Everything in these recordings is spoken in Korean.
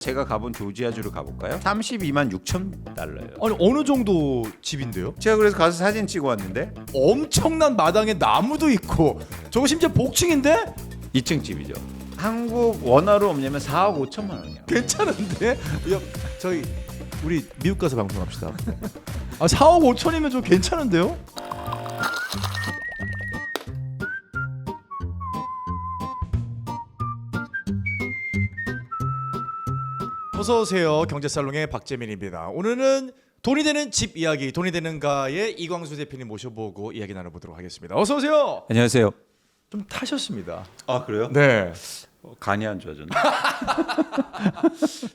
제가 가본 조지아주를 가볼까요? 32만 6천 달러예요. 아니 어느 정도 집인데요? 제가 그래서 가서 사진 찍어 왔는데 엄청난 마당에 나무도 있고 저거 심지어 복층인데? 2층 집이죠. 한국 원화로 없냐면 4억 5천만 원이야. 괜찮은데? 야, 저희 우리 미국 가서 방송합시다. 아 4억 5천이면 좀 괜찮은데요? 어서 오세요. 경제살롱의 박재민입니다. 오늘은 돈이 되는 집 이야기, 돈이 되는가의 이광수 대표님 모셔보고 이야기 나눠보도록 하겠습니다. 어서 오세요. 안녕하세요. 좀 타셨습니다. 아 그래요? 네. 간이 안 좋아졌네.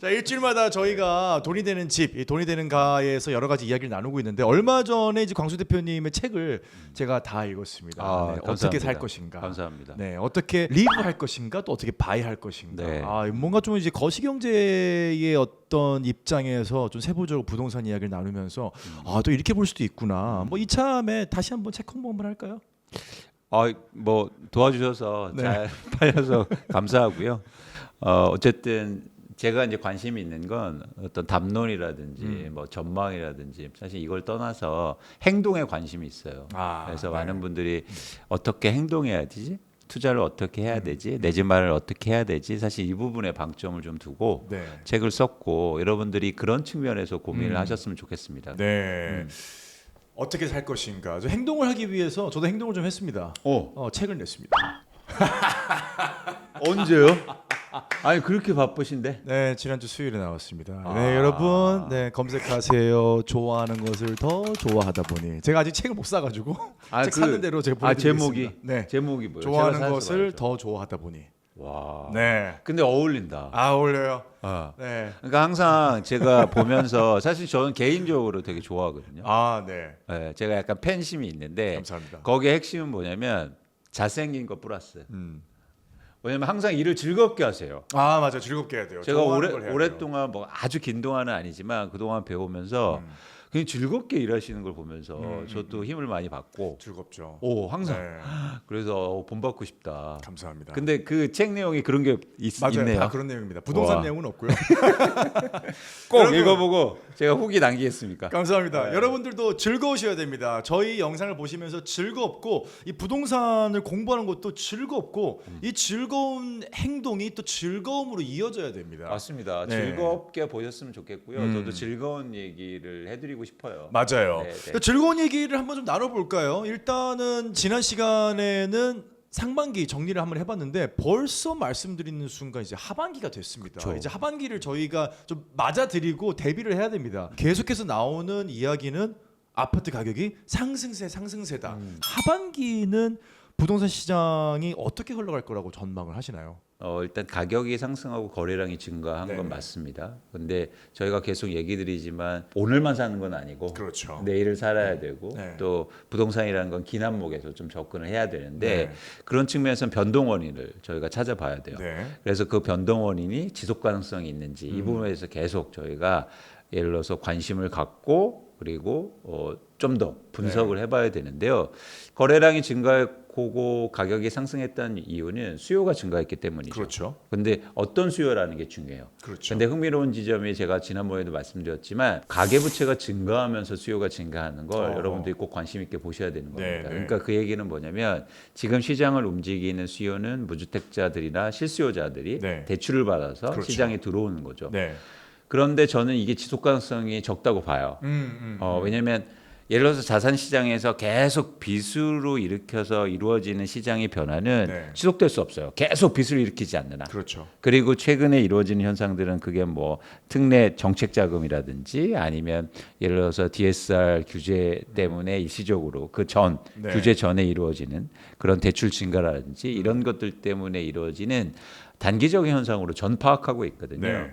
자, 일주일마다 저희가 돈이 되는 집, 이 돈이 되는가에서 여러 가지 이야기를 나누고 있는데 얼마 전에 이제 광수 대표님의 책을 제가 다 읽었습니다. 네, 어떻게 살 것인가. 감사합니다. 네, 어떻게 리브할 것인가, 또 어떻게 바이할 것인가. 네. 아, 뭔가 좀 이제 거시경제의 어떤 입장에서 좀 세부적으로 부동산 이야기를 나누면서 아, 또 이렇게 볼 수도 있구나. 뭐 이참에 다시 한번 책 홍보 한번 할까요? 뭐 도와주셔서 네. 잘 팔려서 감사하고요. 어쨌든 제가 이제 관심이 있는 건 어떤 담론이라든지 뭐 전망이라든지 사실 이걸 떠나서 행동에 관심이 있어요. 그래서 네. 많은 분들이 어떻게 행동해야 되지? 투자를 어떻게 해야 되지? 내 집 마련을 어떻게 해야 되지? 사실 이 부분에 방점을 좀 두고 네. 책을 썼고 여러분들이 그런 측면에서 고민을 하셨으면 좋겠습니다. 네. 어떻게 살 것인가. 저 행동을 하기 위해서 저도 행동을 좀 했습니다. 책을 냈습니다. 언제요? 아니 그렇게 바쁘신데? 네, 지난주 수요일에 나왔습니다. 네, 여러분, 네 검색하세요. 좋아하는 것을 더 좋아하다 보니 제가 아직 책을 못 사가지고 책 사는 대로 제가 보내드리겠습니다. 제목이 네, 제목이 뭐예요? 좋아하는 제가 것을 말이죠. 더 좋아하다 보니. 와. 네, 근데 어울린다. 어울려요. 어. 네, 그러니까 항상 제가 보면서 사실 저는 개인적으로 되게 좋아하거든요. 네, 네, 제가 약간 팬심이 있는데 감사합니다. 거기에 핵심은 뭐냐면 잘생긴 거 플러스. 왜냐면 항상 일을 즐겁게 하세요. 맞아, 즐겁게 해야 돼요. 제가 좋아하는 걸 해야 돼요. 오랫동안 뭐 아주 긴 동안은 아니지만 그동안 배우면서 그냥 즐겁게 일하시는 걸 보면서 저도 힘을 많이 받고 즐겁죠. 항상 네, 그래서 본받고 싶다. 감사합니다. 근데 그 책 내용이 그런 게 맞아요, 있네요. 다 그런 내용입니다. 부동산 와. 내용은 없고요. 꼭 여러분, 읽어보고 제가 후기 남기겠습니까? 감사합니다. 네. 여러분들도 즐거우셔야 됩니다. 저희 영상을 보시면서 즐겁고 이 부동산을 공부하는 것도 즐겁고 이 즐거운 행동이 또 즐거움으로 이어져야 됩니다. 맞습니다. 네. 즐겁게 보셨으면 좋겠고요. 저도 즐거운 얘기를 해드리고 싶어요. 맞아요. 네, 네. 그러니까 즐거운 얘기를 한번 좀 나눠볼까요? 일단은 지난 시간에는 상반기 정리를 한번 해봤는데 벌써 말씀드리는 순간 이제 하반기가 됐습니다. 그쵸. 이제 하반기를 저희가 좀 맞아들이고 대비를 해야 됩니다. 계속해서 나오는 이야기는 아파트 가격이 상승세다. 하반기는 부동산 시장이 어떻게 흘러갈 거라고 전망을 하시나요? 일단 가격이 상승하고 거래량이 증가한 네. 건 맞습니다. 근데 저희가 계속 얘기 드리지만 오늘만 사는 건 아니고 그렇죠. 내일을 살아야 되고 네. 또 부동산이라는 건 기난목에서 좀 접근을 해야 되는데 네. 그런 측면에서는 변동 원인을 저희가 찾아봐야 돼요. 네. 그래서 그 변동 원인이 지속 가능성이 있는지 이 부분에서 계속 저희가 예를 들어서 관심을 갖고 그리고 좀 더 분석을 해봐야 되는데요. 거래량이 증가했고 가격이 상승했다는 이유는 수요가 증가했기 때문이죠. 그렇죠. 근데 어떤 수요라는 게 중요해요. 그렇죠. 근데 흥미로운 지점이 제가 지난번에도 말씀드렸지만 가계부채가 증가하면서 수요가 증가하는 걸 여러분들이 꼭 관심 있게 보셔야 되는 겁니다. 네, 네. 그러니까 그 얘기는 뭐냐면 지금 시장을 움직이는 수요는 무주택자들이나 실수요자들이 네. 대출을 받아서 그렇죠. 시장에 들어오는 거죠. 네. 그런데 저는 이게 지속 가능성이 적다고 봐요. 왜냐하면 예를 들어서 자산 시장에서 계속 빚으로 일으켜서 이루어지는 시장의 변화는 네. 지속될 수 없어요. 계속 빚을 일으키지 않는 한. 그렇죠. 그리고 최근에 이루어지는 현상들은 그게 뭐 특례 정책 자금이라든지 아니면 예를 들어서 DSR 규제 때문에 일시적으로 그 전 네. 규제 전에 이루어지는 그런 대출 증가라든지 이런 것들 때문에 이루어지는 단기적인 현상으로 전 파악하고 있거든요. 네.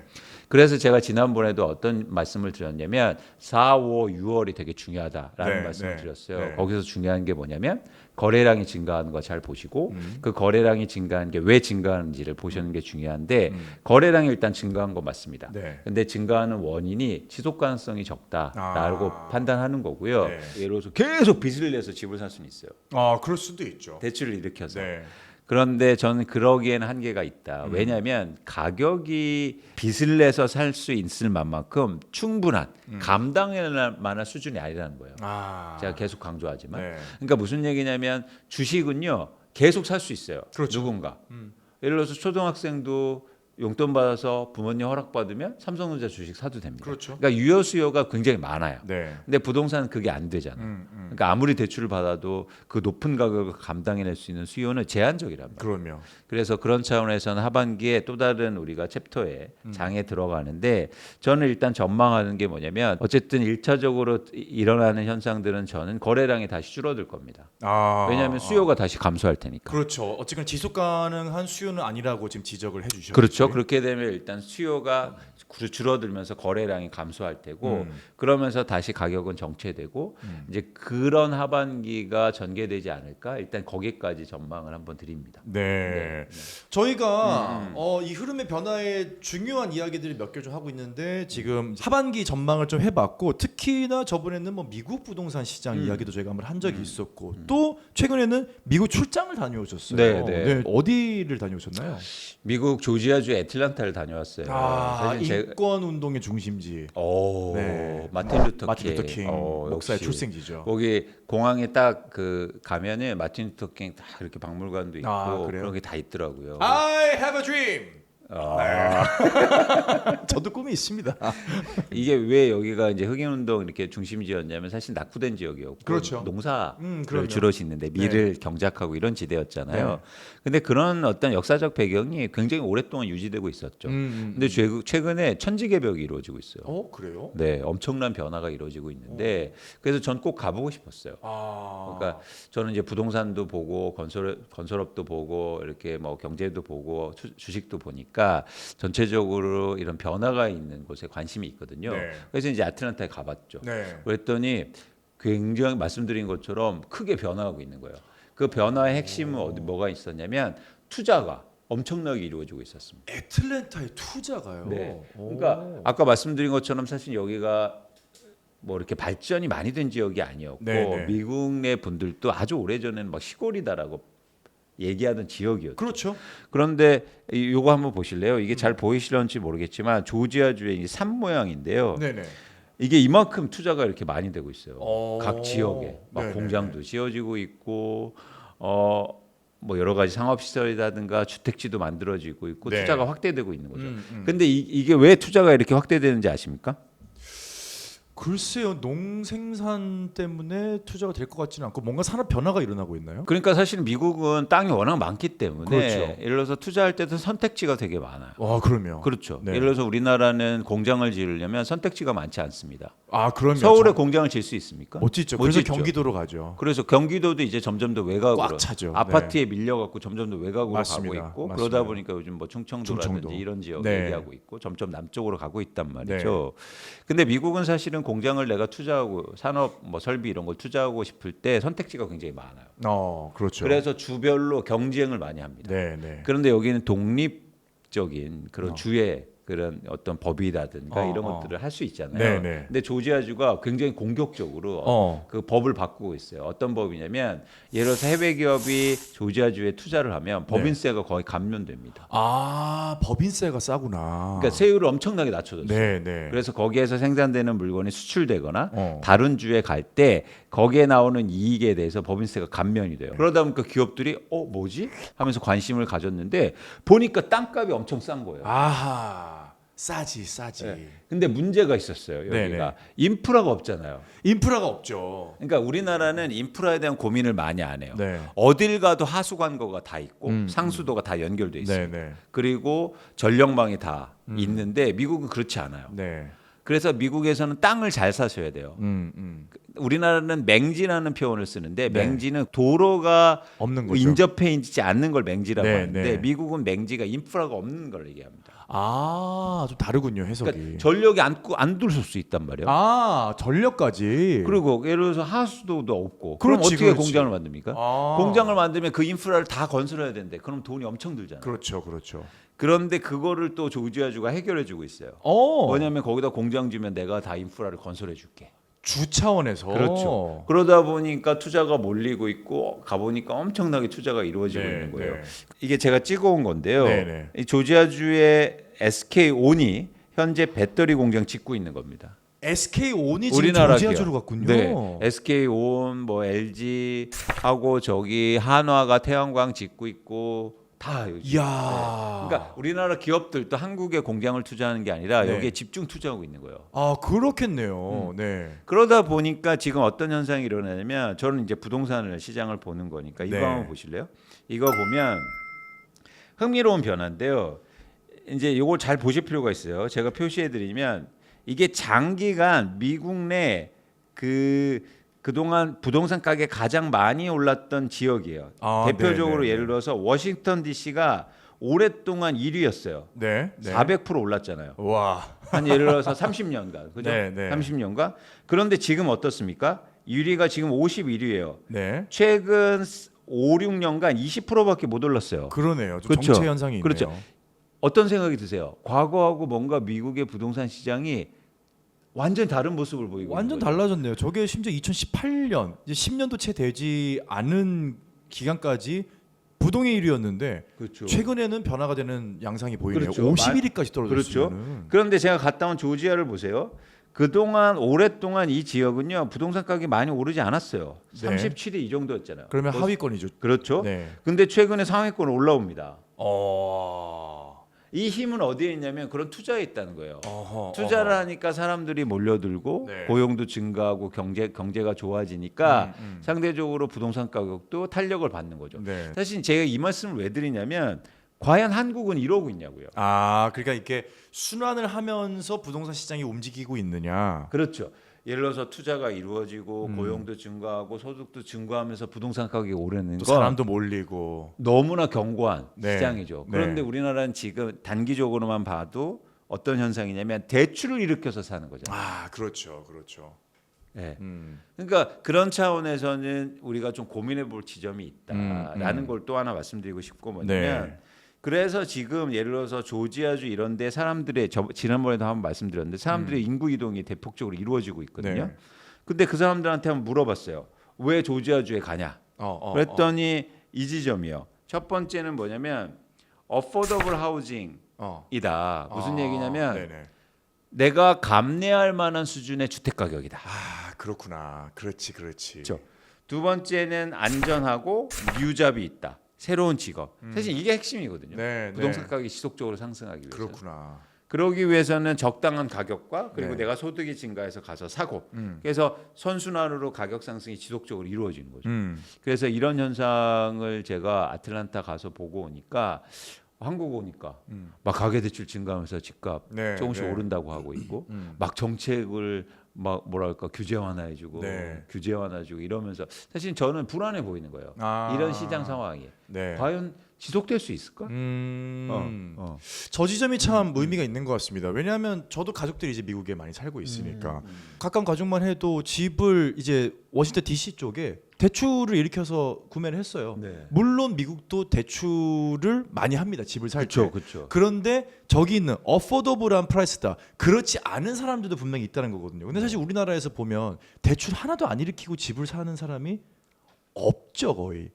그래서 제가 지난번에도 어떤 말씀을 드렸냐면 4, 5, 6월이 되게 중요하다라는 네, 말씀을 네, 드렸어요. 네. 거기서 중요한 게 뭐냐면 거래량이 증가하는 거 잘 보시고 그 거래량이 증가하는 게 왜 증가하는지를 보시는 게 중요한데 거래량이 일단 증가한 거 맞습니다. 네. 근데 증가하는 원인이 지속 가능성이 적다라고 판단하는 거고요. 네. 예를 들어서 계속 빚을 내서 집을 살 수는 있어요. 그럴 수도 있죠. 대출을 일으켜서. 네. 그런데 저는 그러기에는 한계가 있다. 왜냐하면 가격이 빚을 내서 살 수 있을 만큼 충분한 감당할 만한 수준이 아니라는 거예요. 아. 제가 계속 강조하지만. 네. 그러니까 무슨 얘기냐면 주식은요 계속 살 수 있어요. 그렇죠. 누군가. 예를 들어서 초등학생도 용돈 받아서 부모님 허락 받으면 삼성전자 주식 사도 됩니다. 그렇죠. 그러니까 유효 수요가 굉장히 많아요. 네. 근데 부동산은 그게 안 되잖아요. 그러니까 아무리 대출을 받아도 그 높은 가격을 감당해낼 수 있는 수요는 제한적이란 말이에요. 그럼요. 그래서 그런 차원에서는 하반기에 또 다른 우리가 챕터에 장에 들어가는데 저는 일단 전망하는 게 뭐냐면 어쨌든 1차적으로 일어나는 현상들은 저는 거래량이 다시 줄어들 겁니다. 아. 왜냐하면 수요가 다시 감소할 테니까. 그렇죠. 어쨌든 지속 가능한 수요는 아니라고 지금 지적을 해주셨죠. 그렇죠. 그렇게 되면 일단 수요가 줄어들면서 거래량이 감소할 테고 그러면서 다시 가격은 정체되고 이제 그런 하반기가 전개되지 않을까 일단 거기까지 전망을 한번 드립니다. 네. 저희가 이 흐름의 변화에 중요한 이야기들을 몇 개 좀 하고 있는데 지금 하반기 전망을 좀 해봤고 특히나 저번에는 뭐 미국 부동산 시장 이야기도 저희가 한번 한 적이 있었고 또 최근에는 미국 출장을 다녀오셨어요. 네, 네. 어디를 다녀오셨나요? 미국 조지아주 애틀란타를 다녀왔어요. 사실 인권 운동의 중심지. 오, 네. 마틴 루터 마틴 루터 킹 목사의 역시. 출생지죠. 거기 공항에 딱 그 가면은 마틴 루터 킹 딱 이렇게 박물관도 있고 그래요? 그런 게 다 있더라고요. I have a dream. 아, 저도 꿈이 있습니다. 이게 왜 여기가 이제 흑인운동 이렇게 중심지였냐면 사실 낙후된 지역이었고 그렇죠. 농사를 그럼요. 주로 짓는데 밀을 경작하고 이런 지대였잖아요. 네. 근데 그런 어떤 역사적 배경이 굉장히 오랫동안 유지되고 있었죠. 근데 최근에 천지개벽이 이루어지고 있어요. 그래요? 네, 엄청난 변화가 이루어지고 있는데 그래서 전 꼭 가보고 싶었어요. 그러니까 저는 이제 부동산도 보고 건설업도 보고 이렇게 뭐 경제도 보고 주식도 보니까 전체적으로 이런 변화가 있는 곳에 관심이 있거든요. 네. 그래서 이제 아틀란타에 가봤죠. 네. 그랬더니 굉장히 말씀드린 것처럼 크게 변화하고 있는 거예요. 그 변화의 핵심은 뭐가 있었냐면 투자가 엄청나게 이루어지고 있었습니다. 애틀랜타의 투자가요. 네. 그러니까 아까 말씀드린 것처럼 사실 여기가 뭐 이렇게 발전이 많이 된 지역이 아니었고 네네. 미국 내 분들도 아주 오래전에는 막 시골이다라고 얘기하던 지역이었죠. 그렇죠. 그런데 요거 한번 보실래요? 이게 잘 보이실런지 모르겠지만 조지아주의 이 산 모양인데요. 네네. 이게 이만큼 투자가 이렇게 많이 되고 있어요. 각 지역에 막 네네. 공장도 지어지고 있고 뭐 여러 가지 상업 시설이라든가 주택지도 만들어지고 있고 네. 투자가 확대되고 있는 거죠. 근데 이게 왜 투자가 이렇게 확대되는지 아십니까? 글쎄요, 농생산 때문에 투자가 될 것 같지는 않고 뭔가 산업 변화가 일어나고 있나요? 그러니까 사실 미국은 땅이 워낙 많기 때문에 그렇죠. 예를 들어서 투자할 때도 선택지가 되게 많아요. 그럼요. 그렇죠. 네. 예를 들어서 우리나라는 공장을 지으려면 선택지가 많지 않습니다. 그럼요. 서울에 공장을 지을 수 있습니까? 못 짓죠. 못 그래서 짓죠. 경기도로 가죠. 그래서 경기도도 이제 점점 더 외곽으로 꽉 차죠. 아파트에 밀려갖고 점점 더 외곽으로 맞습니다. 가고 있고 맞습니다. 그러다 보니까 요즘 뭐 충청도라든지 충청도. 이런 지역 네. 얘기하고 있고 점점 남쪽으로 가고 있단 말이죠. 근데 미국은 사실은 공장을 내가 투자하고 산업 뭐 설비 이런 걸 투자하고 싶을 때 선택지가 굉장히 많아요. 그렇죠. 그래서 주별로 경쟁을 많이 합니다. 네. 그런데 여기는 독립적인 그런 주의 그런 어떤 법이라든가 이런 어. 것들을 할 수 있잖아요. 네네. 근데 조지아주가 굉장히 공격적으로 그 법을 바꾸고 있어요. 어떤 법이냐면 예를 들어서 해외 기업이 조지아주에 투자를 하면 법인세가 거의 감면됩니다. 법인세가 싸구나. 그러니까 세율을 엄청나게 낮춰줬어요. 네. 그래서 거기에서 생산되는 물건이 수출되거나 어. 다른 주에 갈 때 거기에 나오는 이익에 대해서 법인세가 감면이 돼요. 그러다 보니까 기업들이 뭐지? 하면서 관심을 가졌는데 보니까 땅값이 엄청 싼 거예요. 싸지. 네. 근데 문제가 있었어요. 여기가 네네. 인프라가 없잖아요. 인프라가 없죠. 그러니까 우리나라는 인프라에 대한 고민을 많이 안 해요. 네. 어딜 가도 하수관거가 다 있고 상수도가 다 연결돼 있어요. 네. 그리고 전력망이 다 있는데 미국은 그렇지 않아요. 네. 그래서 미국에서는 땅을 잘 사셔야 돼요. 우리나라는 맹지라는 표현을 쓰는데 네. 맹지는 도로가 없는 거죠. 인접해 있지 않는 걸 맹지라고 네, 하는데 네. 미국은 맹지가 인프라가 없는 걸 얘기합니다. 좀 다르군요, 해석이. 그러니까 전력이 안 들어올 수 있단 말이에요. 전력까지. 그리고 예를 들어서 하수도도 없고 그럼 그렇지, 어떻게 그렇지. 공장을 만듭니까? 공장을 만들면 그 인프라를 다 건설해야 되는데 그럼 돈이 엄청 들잖아요. 그렇죠. 그런데 그거를 또 조지아주가 해결해 주고 있어요. 뭐냐면 거기다 공장 주면 내가 다 인프라를 건설해 줄게. 주 차원에서 그렇죠. 그러다 보니까 투자가 몰리고 있고 가보니까 엄청나게 투자가 이루어지고 있는 거예요. 이게 제가 찍어온 건데요. 네네. 이 조지아주의 SK온이 현재 배터리 공장 짓고 있는 겁니다. SK온이 지금 우리나라 조지아주로 기업. 갔군요. 네, SK온, 뭐 LG 하고 저기 한화가 태양광 짓고 있고 다 여기. 이야. 그러니까 우리나라 기업들도 한국에 공장을 투자하는 게 아니라 네. 여기에 집중 투자하고 있는 거예요. 아 그렇겠네요. 네. 그러다 보니까 지금 어떤 현상이 일어나냐면 저는 이제 부동산을 시장을 보는 거니까 이거 네. 한번 보실래요? 이거 보면 흥미로운 변화인데요. 이제 이걸 잘 보실 필요가 있어요. 제가 표시해 드리면 이게 장기간 미국 내 그동안 부동산 가격이 가장 많이 올랐던 지역이에요. 아, 대표적으로 네네네. 예를 들어서 워싱턴 DC가 오랫동안 1위였어요. 네. 400% 올랐잖아요. 와. 한 예를 들어서 30년간. 그죠? 네, 네. 30년간. 그런데 지금 어떻습니까? 1위가 지금 51위예요. 네. 최근 5, 6년간 20%밖에 못 올랐어요. 그러네요. 좀 그렇죠. 정체 현상이 있네요. 그렇죠. 어떤 생각이 드세요? 과거하고 뭔가 미국의 부동산 시장이 완전 다른 모습을 보이고 완전 있는 거죠. 달라졌네요. 저게 심지어 2018년 이제 10년도 채 되지 않은 기간까지 부동의 1위였는데 그렇죠. 최근에는 변화가 되는 양상이 보이네요. 그렇죠. 51위까지 떨어졌어요. 그렇죠. 그런데 제가 갔다 온 조지아를 보세요. 그동안 오랫동안 이 지역은요 부동산 가격이 많이 오르지 않았어요. 네. 37위 이 정도였잖아요. 그러면 하위권이죠. 그렇죠. 네. 근데 최근에 상위권 올라옵니다. 어. 이 힘은 어디에 있냐면 그런 투자에 있다는 거예요. 어허, 투자를 어허. 하니까 사람들이 몰려들고 네. 고용도 증가하고 경제가 좋아지니까 음. 상대적으로 부동산 가격도 탄력을 받는 거죠. 네. 사실 제가 이 말씀을 왜 드리냐면 과연 한국은 이러고 있냐고요. 아, 그러니까 이렇게 순환을 하면서 부동산 시장이 움직이고 있느냐. 그렇죠. 예를 들어서 투자가 이루어지고 고용도 증가하고 소득도 증가하면서 부동산 가격이 오르는 또 건 사람도 몰리고. 너무나 견고한 네. 시장이죠. 네. 그런데 우리나라는 지금 단기적으로만 봐도 어떤 현상이냐면 대출을 일으켜서 사는 거잖아요. 아, 그렇죠. 그렇죠. 네. 그러니까 그런 차원에서는 우리가 좀 고민해 볼 지점이 있다라는 걸 또 하나 말씀드리고 싶고 뭐냐면 네. 그래서 지금 예를 들어서 조지아주 이런 데 사람들의 지난번에도 한번 말씀드렸는데 사람들의 인구 이동이 대폭적으로 이루어지고 있거든요. 네. 근데 그 사람들한테 한번 물어봤어요. 왜 조지아주에 가냐? 그랬더니 이 지점이요. 첫 번째는 뭐냐면 affordable housing이다. 무슨 얘기냐면 네네. 내가 감내할 만한 수준의 주택 가격이다. 아, 그렇구나. 그렇지. 그렇죠. 두 번째는 안전하고 뉴잡이 있다. 새로운 직업. 사실 이게 핵심이거든요. 네, 부동산 네. 가격이 지속적으로 상승하기 위해서. 그렇구나. 그러기 위해서는 적당한 가격과 그리고 네. 내가 소득이 증가해서 가서 사고. 그래서 선순환으로 가격 상승이 지속적으로 이루어지는 거죠. 그래서 이런 현상을 제가 아틀란타 가서 보고 오니까 한국 오니까 막 가계대출 증가하면서 집값 네, 조금씩 네. 오른다고 하고 있고 막 정책을 막 뭐랄까 규제 완화해주고 네. 규제 완화해주고 이러면서 사실 저는 불안해 보이는 거예요. 아. 이런 시장 상황이 네. 과연 지속될 수 있을까? 저 지점이 참 의미가 있는 것 같습니다. 왜냐하면 저도 가족들이 이제 미국에 많이 살고 있으니까 가까운 가족만 해도 집을 이제 워싱턴 DC 쪽에 대출을 일으켜서 구매를 했어요. 네. 물론 미국도 대출을 많이 합니다. 집을 살 때. 그렇죠. 그런데 저기 있는 어포더블한 프라이스다. 그렇지 않은 사람들도 분명히 있다는 거거든요. 근데 사실 우리나라에서 보면 대출 하나도 안 일으키고 집을 사는 사람이 없죠, 거의.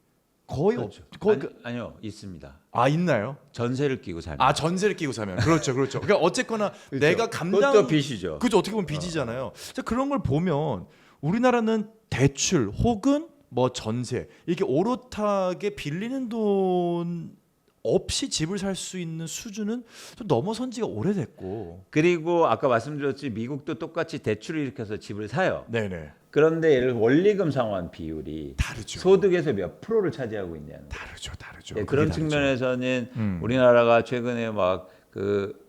거의 그렇죠. 거의 아니요 있습니다. 아 있나요? 전세를 끼고 살면. 아 전세를 끼고 사면 그렇죠. 그러니까 어쨌거나 그렇죠. 내가 감당 그것도 빚이죠. 그죠 어떻게 보면 빚이잖아요. 자, 그런 걸 보면 우리나라는 대출 혹은 뭐 전세 이렇게 오롯하게 빌리는 돈 없이 집을 살 수 있는 수준은 좀 넘어선 지가 오래됐고. 그리고 아까 말씀드렸지 미국도 똑같이 대출을 일으켜서 집을 사요. 네네. 그런데 예를 들어 원리금 상환 비율이 다르죠. 소득에서 몇 프로를 차지하고 있냐는 거예요. 다르죠. 네, 그게 그런 다르죠. 측면에서는 우리나라가 최근에 막 그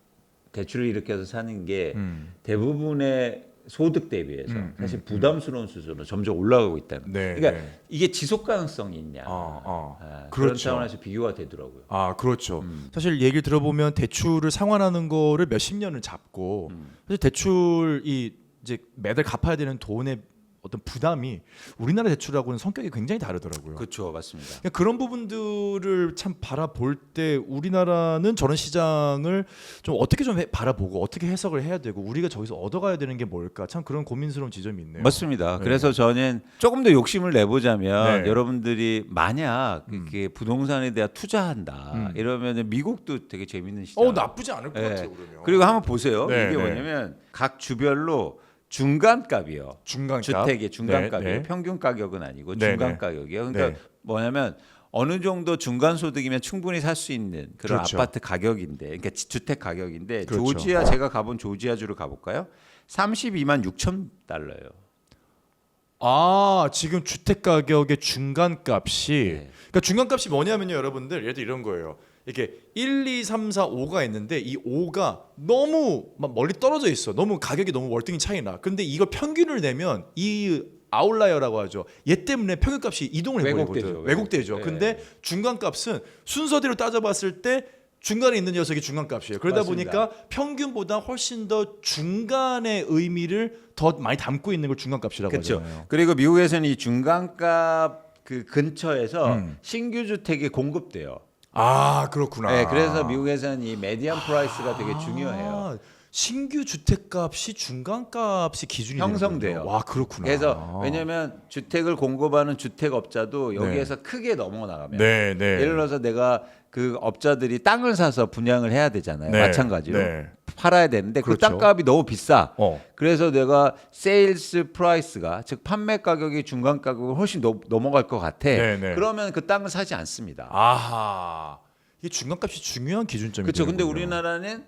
대출을 일으켜서 사는 게 대부분의 소득 대비해서 사실 부담스러운 수준으로 점점 올라가고 있다는 거예요. 네, 그러니까 네. 이게 지속 가능성이 있냐. 그런 그렇죠. 차원에서 비교가 되더라고요. 아 그렇죠. 사실 얘기를 들어보면 대출을 상환하는 거를 몇십 년을 잡고 사실 대출이 이제 매달 갚아야 되는 돈의 어떤 부담이 우리나라 대출하고는 성격이 굉장히 다르더라고요. 그렇죠, 맞습니다. 그러니까 그런 부분들을 참 바라볼 때 우리나라는 저런 시장을 좀 어떻게 좀 바라보고 어떻게 해석을 해야 되고 우리가 저기서 얻어가야 되는 게 뭘까 참 그런 고민스러운 지점이 있네요. 맞습니다. 네. 그래서 저는 조금 더 욕심을 내보자면 네. 여러분들이 만약 이렇게 부동산에 대한 투자한다 이러면 미국도 되게 재밌는 시장. 나쁘지 않을 것 네. 같아요. 그러면. 그리고 한번 보세요. 네, 이게 네. 뭐냐면 각 주별로 중간값이요. 중간값. 주택의 중간값이에요. 네, 네. 평균 가격은 아니고 네, 중간 네. 가격이에요. 그러니까 네. 뭐냐면 어느 정도 중간 소득이면 충분히 살 수 있는 그런 그렇죠. 아파트 가격인데, 그러니까 주택 가격인데 그렇죠. 조지아 제가 가본 조지아주를 가볼까요? 32만 6천 달러예요. 아 지금 주택 가격의 중간값이 네. 그러니까 중간값이 뭐냐면요 여러분들 예를 들어 이런 거예요. 이렇게 1, 2, 3, 4, 5가 있는데 이 5가 너무 막 멀리 떨어져 있어. 너무 가격이 너무 월등히 차이 나. 근데 이걸 평균을 내면 이 아웃라이어라고 하죠. 얘 때문에 평균값이 이동을 해버리거든. 왜곡되죠. 왜곡되죠. 네. 근데 중간값은 순서대로 따져봤을 때 중간에 있는 녀석이 중간값이에요. 그러다 맞습니다. 보니까 평균보다 훨씬 더 중간의 의미를 더 많이 담고 있는 걸 중간값이라고 그렇죠. 하잖아요. 그리고 미국에서는 이 중간값 그 근처에서 음. 신규 주택이 공급돼요. 아 그렇구나. 네, 그래서 미국에서는 이 메디안 프라이스가 되게 중요해요. 신규 주택값이 중간값이 기준이 형성돼요. 되는군요. 와 그렇구나. 그래서 왜냐하면 주택을 공급하는 주택업자도 여기에서 크게 넘어나가면 네, 네. 예를 들어서 내가 그 업자들이 땅을 사서 분양을 해야 되잖아요. 네, 마찬가지로 네. 팔아야 되는데 그 그렇죠. 땅값이 너무 비싸. 그래서 내가 세일스 프라이스가 즉 판매 가격이 중간 가격을 훨씬 넘어갈 것 같아. 네, 네. 그러면 그 땅을 사지 않습니다. 아하. 이게 중간값이 중요한 기준점이죠. 그렇죠. 근데 우리나라는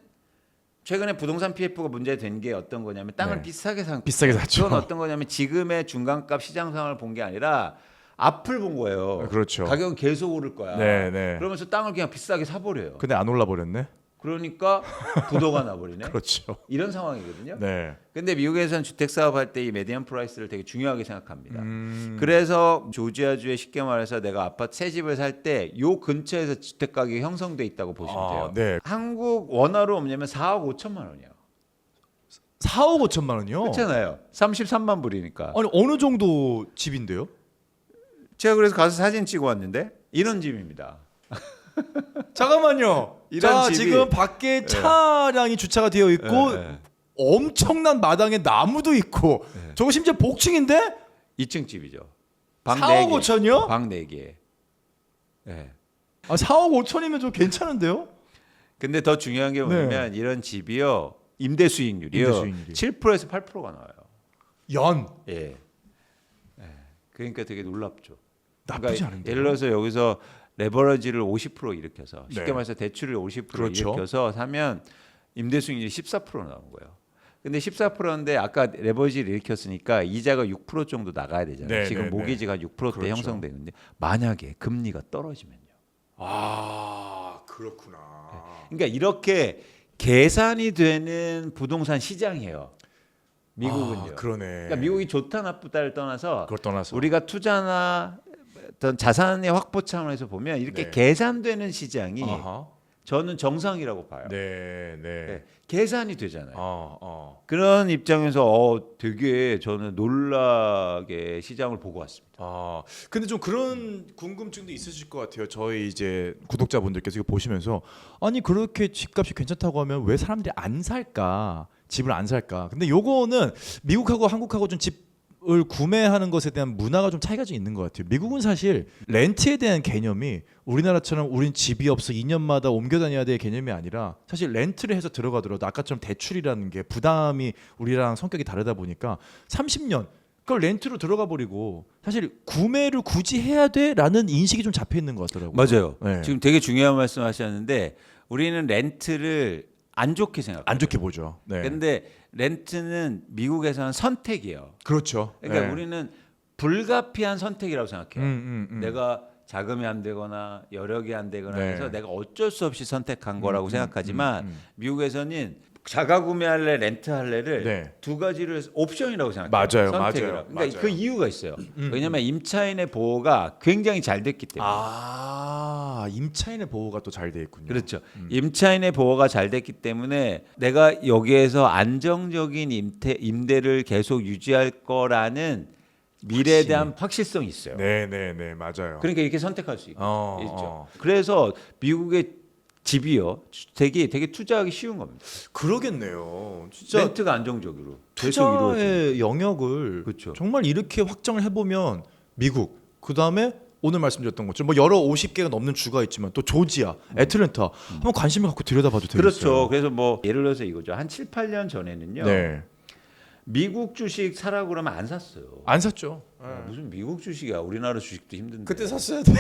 최근에 부동산 PF가 문제된 게 어떤 거냐면 땅을 네. 비싸게 산. 비싸게 샀죠. 그건 어떤 거냐면 지금의 중간값 시장 상황을 본 게 아니라 앞을 본 거예요. 그렇죠. 가격은 계속 오를 거야. 네, 네. 그러면서 땅을 그냥 비싸게 사버려요. 근데 안 올라 버렸네. 그러니까 부도가 나버리네. 그렇죠. 이런 상황이거든요. 네. 근데 미국에서는 주택 사업할 때 이 메디안 프라이스를 되게 중요하게 생각합니다. 음. 그래서 조지아주에 쉽게 말해서 내가 아파트 새 집을 살 때 요 근처에서 주택 가격이 형성돼 있다고 보시면 돼요. 네. 한국 원화로 오냐면 4억 5천만 원이요. 4억 5천만 원이요? 그렇잖아요. 33만 불이니까. 아니 어느 정도 집인데요? 제가 그래서 가서 사진 찍어 왔는데 이런 집입니다. 잠깐만요. 이런 자, 집이- 지금 밖에 차량이 주차가 되어 있고 네. 엄청난 마당에 나무도 있고 저거 심지어 복층인데 2층 집이죠. 방 4억 4개. 5천이요? 방 4개. 네. 아, 4억 5천이면 좀 괜찮은데요? 근데 더 중요한 게 뭐냐면 이런 집이요. 임대 수익률이요. 임대 수익률이. 7%에서 8%가 나와요. 연 예. 예. 그러니까 되게 놀랍죠. 나쁘지 않은데. 예를 들어서 여기서 레버리지를 50% 일으켜서 쉽게 네. 말해서 대출을 50% 그렇죠. 일으켜서 사면 임대 수익률이 14% 나오는 거예요. 근데 14%인데 아까 레버리지를 일으켰으니까 이자가 6% 정도 나가야 되잖아요. 네, 지금 네, 모기지가 6%대 그렇죠. 형성되는데 만약에 금리가 떨어지면요. 아, 그렇구나. 그러니까 이렇게 계산이 되는 부동산 시장이에요. 미국은요. 아, 그러네. 그러니까 미국이 좋다 나쁘다를 떠나서 그걸 떠나서 우리가 투자나 어떤 자산의 확보 차원에서 보면 이렇게 네. 계산되는 시장이 아하. 저는 정상이라고 봐요. 네, 네. 네, 계산이 되잖아요. 어. 그런 입장에서 되게 저는 놀라게 시장을 보고 왔습니다. 아, 근데 좀 그런 궁금증도 있으실 것 같아요. 저희 이제 구독자분들께서 이거 보시면서 아니 그렇게 집값이 괜찮다고 하면 왜 사람들이 안 살까? 집을 안 살까? 근데 요거는 미국하고 한국하고 좀 집을 구매하는 것에 대한 문화가 좀 차이가 좀 있는 것 같아요. 미국은 사실 렌트에 대한 개념이 우리나라처럼 우린 집이 없어 2년마다 옮겨 다녀야 될 개념이 아니라 사실 렌트를 해서 들어가더라도 아까처럼 대출이라는 게 부담이 우리랑 성격이 다르다 보니까 30년 그걸 렌트로 들어가 버리고 사실 구매를 굳이 해야 돼라는 인식이 좀 잡혀 있는 것 같더라고요. 맞아요. 네. 지금 되게 중요한 말씀하셨는데 우리는 렌트를 안 좋게 생각해요. 안 좋게 보죠. 네. 근데 렌트는 미국에서는 선택이에요. 그렇죠. 그러니까 네. 우리는 불가피한 선택이라고 생각해요. 음. 내가 자금이 안 되거나 여력이 안 되거나 네. 해서 내가 어쩔 수 없이 선택한 거라고 생각하지만 음. 미국에서는 자가 구매할래 렌트 할래를 네. 두 가지를 옵션이라고 생각해요. 맞아요, 선택이라고. 맞아요, 그러니까 맞아요. 그 이유가 있어요. 왜냐하면 임차인의 보호가 굉장히 잘 됐기 때문에. 아, 임차인의 보호가 또 잘 돼 있군요. 그렇죠. 임차인의 보호가 잘 됐기 때문에 내가 여기에서 안정적인 임대를 계속 유지할 거라는 미래에 확신이. 대한 확실성이 있어요. 네네네 맞아요. 그러니까 이렇게 선택할 수 있죠. 어. 그래서 미국의 집이요, 주택이 되게 투자하기 쉬운 겁니다. 그러겠네요. 진짜 렌트가 안정적으로 계속 이루어지는. 투자의 영역을 그렇죠. 정말 이렇게 확정을 해보면 미국, 그 다음에 오늘 말씀드렸던 것처럼 뭐 여러 50개가 넘는 주가 있지만 또 조지아, 애틀랜타 한번 관심을 갖고 들여다봐도 되겠어요. 그렇죠. 그래서 뭐 예를 들어서 이거죠. 한 7, 8년 전에는요. 네, 미국 주식 사라고 그러면 안 샀어요. 안 샀죠. 무슨 미국 주식이야. 우리나라 주식도 힘든데. 그때 샀어야 돼.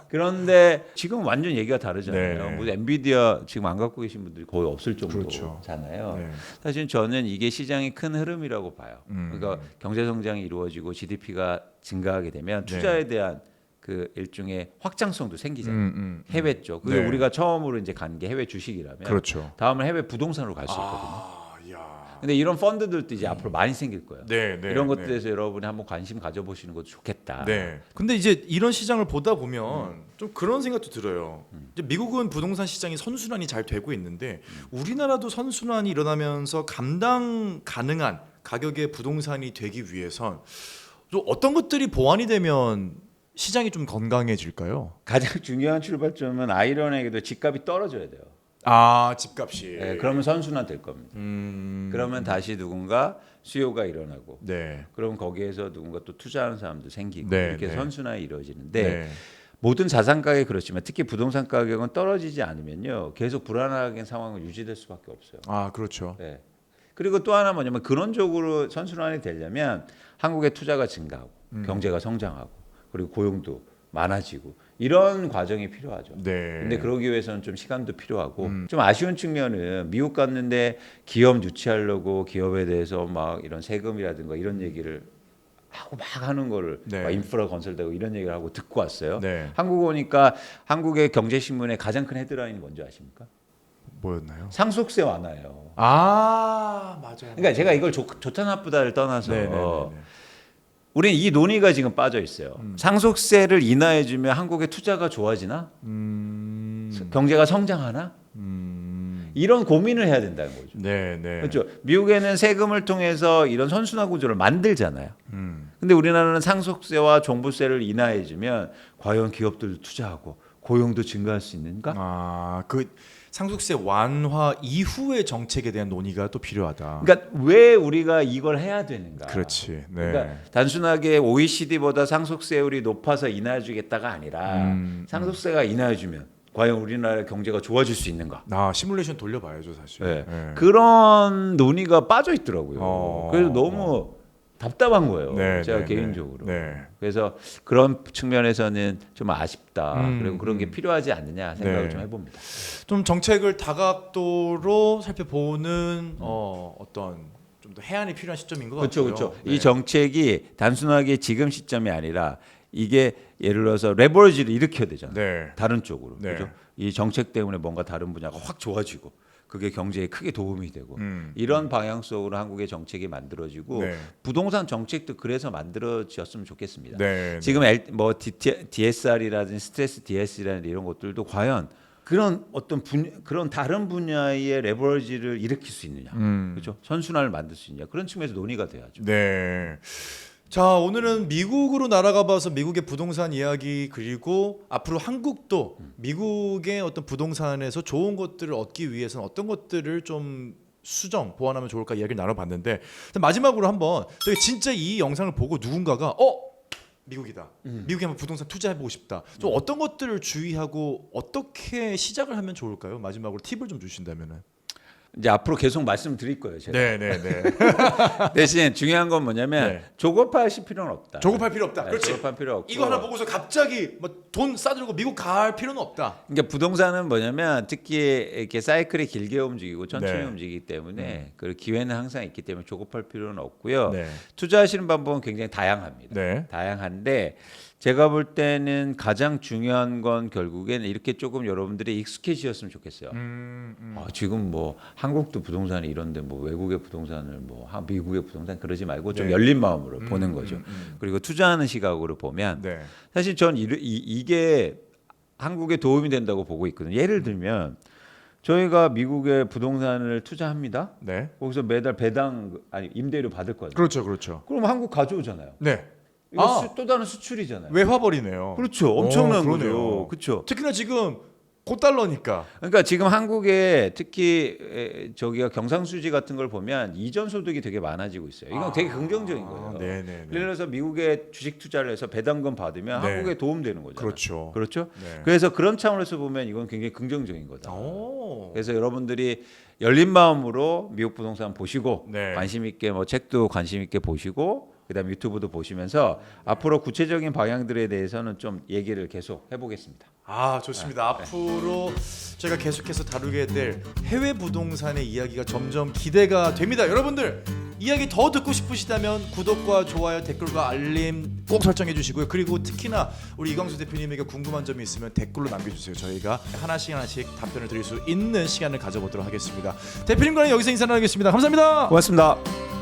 그런데 지금 완전 얘기가 다르잖아요. 네. 뭐 엔비디아 지금 안 갖고 계신 분들이 거의 없을 그렇죠. 정도잖아요. 네. 사실 저는 이게 시장의 큰 흐름이라고 봐요. 음. 그러니까 경제 성장이 이루어지고 GDP가 증가하게 되면 투자에 대한 그 일종의 확장성도 생기잖아요. 해외 쪽. 그게 네. 우리가 처음으로 이제 간 게 해외 주식이라면 그렇죠. 다음은 해외 부동산으로 갈 수 있거든요. 아, 야. 근데 이런 펀드들도 이제 앞으로 많이 생길 거예요. 네, 네, 이런 네. 것들에 대해서 여러분이 한번 관심 가져보시는 것도 좋겠다. 네. 근데 이제 이런 시장을 보다 보면 좀 그런 생각도 들어요. 이제 미국은 부동산 시장이 선순환이 잘 되고 있는데 우리나라도 선순환이 일어나면서 감당 가능한 가격의 부동산이 되기 위해선 좀 어떤 것들이 보완이 되면 시장이 좀 건강해질까요? 가장 중요한 출발점은 아이러니하게도 집값이 떨어져야 돼요. 아, 집값이. 네, 그러면 선순환 될 겁니다. 음. 그러면 다시 누군가 수요가 일어나고, 네. 그럼 거기에서 누군가 또 투자하는 사람도 생기고 네, 이렇게 네. 선순환이 이루어지는데 네. 모든 자산 가격이 그렇지만 특히 부동산 가격은 떨어지지 않으면요 계속 불안하게 상황은 유지될 수밖에 없어요. 아, 그렇죠. 네. 그리고 또 하나 뭐냐면 근원적으로 선순환이 되려면 한국의 투자가 증가하고 경제가 성장하고 그리고 고용도 많아지고 이런 과정이 필요하죠. 네. 근데 그러기 위해서는 좀 시간도 필요하고 좀 아쉬운 측면은 미국 갔는데 기업 유치하려고 기업에 대해서 막 이런 세금이라든가 이런 얘기를 하고 막 하는 거를 네. 막 인프라 건설되고 이런 얘기를 하고 듣고 왔어요. 네. 한국 오니까 한국의 경제신문의 가장 큰 헤드라인이 뭔지 아십니까? 뭐였나요? 상속세 완화예요. 아, 맞아요. 그러니까 제가 이걸 좋다 나쁘다를 떠나서 네, 네, 네, 네. 우리는 이 논의가 지금 빠져 있어요. 상속세를 인하해주면 한국의 투자가 좋아지나? 경제가 성장하나? 이런 고민을 해야 된다는 거죠. 네, 네. 그렇죠. 미국에는 세금을 통해서 이런 선순환 구조를 만들잖아요. 음. 근데 우리나라는 상속세와 종부세를 인하해주면 과연 기업들도 투자하고 고용도 증가할 수 있는가? 아, 그 상속세 완화 이후의 정책에 대한 논의가 또 필요하다. 그러니까 왜 우리가 이걸 해야 되는가? 그렇지. 네. 그러니까 단순하게 OECD보다 상속세율이 높아서 인하해주겠다가 아니라 상속세가 인하해주면 과연 우리나라 경제가 좋아질 수 있는가? 나 시뮬레이션 돌려봐야죠, 사실. 네. 네. 그런 논의가 빠져 있더라고요. 그래서 너무 어. 답답한 거예요. 네, 제가 네, 개인적으로. 네. 그래서 그런 측면에서는 좀 아쉽다. 그리고 그런 게 음. 필요하지 않느냐 생각을 네. 좀 해봅니다. 좀 정책을 다각도로 살펴보는 어떤 좀 더 해안이 필요한 시점인 것 그렇죠, 같고요. 그렇죠. 네. 이 정책이 단순하게 지금 시점이 아니라 이게 예를 들어서 레버리지를 일으켜야 되잖아요. 네. 다른 쪽으로. 네. 그렇죠? 이 정책 때문에 뭔가 다른 분야가 확 좋아지고 그게 경제에 크게 도움이 되고 음. 이런 방향 속으로 한국의 정책이 만들어지고 네. 부동산 정책도 그래서 만들어졌으면 좋겠습니다. 네. 지금 DSR이라든지 스트레스 DS라는 이런 것들도 과연 그런 어떤 그런 다른 분야의 레버리지를 일으킬 수 있느냐, 그렇죠? 선순환을 만들 수 있느냐 그런 측면에서 논의가 돼야죠. 네. 자, 오늘은 미국으로 날아가 봐서 미국의 부동산 이야기 그리고 앞으로 한국도 미국의 어떤 부동산에서 좋은 것들을 얻기 위해서는 어떤 것들을 좀 수정 보완하면 좋을까 이야기를 나눠봤는데 마지막으로 한번 저희 진짜 이 영상을 보고 누군가가 미국이다. 미국에 한번 부동산 투자해보고 싶다. 좀 어떤 것들을 주의하고 어떻게 시작을 하면 좋을까요? 마지막으로 팁을 좀 주신다면은. 이제 앞으로 계속 말씀드릴 거예요. 제가. 네. 대신 중요한 건 뭐냐면 네. 조급하실 필요는 없다. 조급할 필요 없다. 네, 그렇지. 조급할 필요 없고. 이거 하나 보고서 갑자기 뭐 돈 싸들고 미국 갈 필요는 없다. 그러니까 부동산은 뭐냐면 특히 이렇게 사이클이 길게 움직이고 천천히 네. 움직이기 때문에 그 기회는 항상 있기 때문에 조급할 필요는 없고요. 네. 투자하시는 방법은 굉장히 다양합니다. 네. 다양한데 제가 볼 때는 가장 중요한 건 결국에는 이렇게 조금 여러분들이 익숙해지셨으면 좋겠어요. 지금 뭐 한국도 부동산이 이런데 뭐 외국의 부동산을 뭐 미국의 부동산 그러지 말고 좀 네. 열린 마음으로 보는 거죠. 그리고 투자하는 시각으로 보면 네. 사실 전 이게 한국에 도움이 된다고 보고 있거든요. 예를 들면 저희가 미국에 부동산을 투자합니다. 네. 거기서 매달 배당 아니 임대료 받을 거죠. 그렇죠, 그렇죠. 그럼 한국 가져오잖아요. 네. 이거 또 다른 수출이잖아요. 외화벌이네요. 그렇죠. 엄청난 그러네요. 거죠. 그렇죠. 특히나 지금 고달러니까. 그러니까 지금 한국에 특히 저기가 경상수지 같은 걸 보면 이전 소득이 되게 많아지고 있어요. 이건 되게 긍정적인 거예요. 네네. 예를 들어서 미국에 주식 투자를 해서 배당금 받으면 네. 한국에 도움되는 거잖아요. 그렇죠. 그렇죠? 네. 그래서 그런 차원에서 보면 이건 굉장히 긍정적인 거다. 오. 그래서 여러분들이 열린 마음으로 미국 부동산 보시고 네. 관심 있게 뭐 책도 관심 있게 보시고 그다음 유튜브도 보시면서 앞으로 구체적인 방향들에 대해서는 좀 얘기를 계속 해보겠습니다. 아 좋습니다. 앞으로 저희가 계속해서 다루게 될 해외 부동산의 이야기가 점점 기대가 됩니다. 여러분들 이야기 더 듣고 싶으시다면 구독과 좋아요, 댓글과 알림 꼭 설정해 주시고요. 그리고 특히나 우리 이광수 대표님에게 궁금한 점이 있으면 댓글로 남겨주세요. 저희가 하나씩 답변을 드릴 수 있는 시간을 가져보도록 하겠습니다. 대표님과는 여기서 인사 나누겠습니다. 감사합니다. 고맙습니다.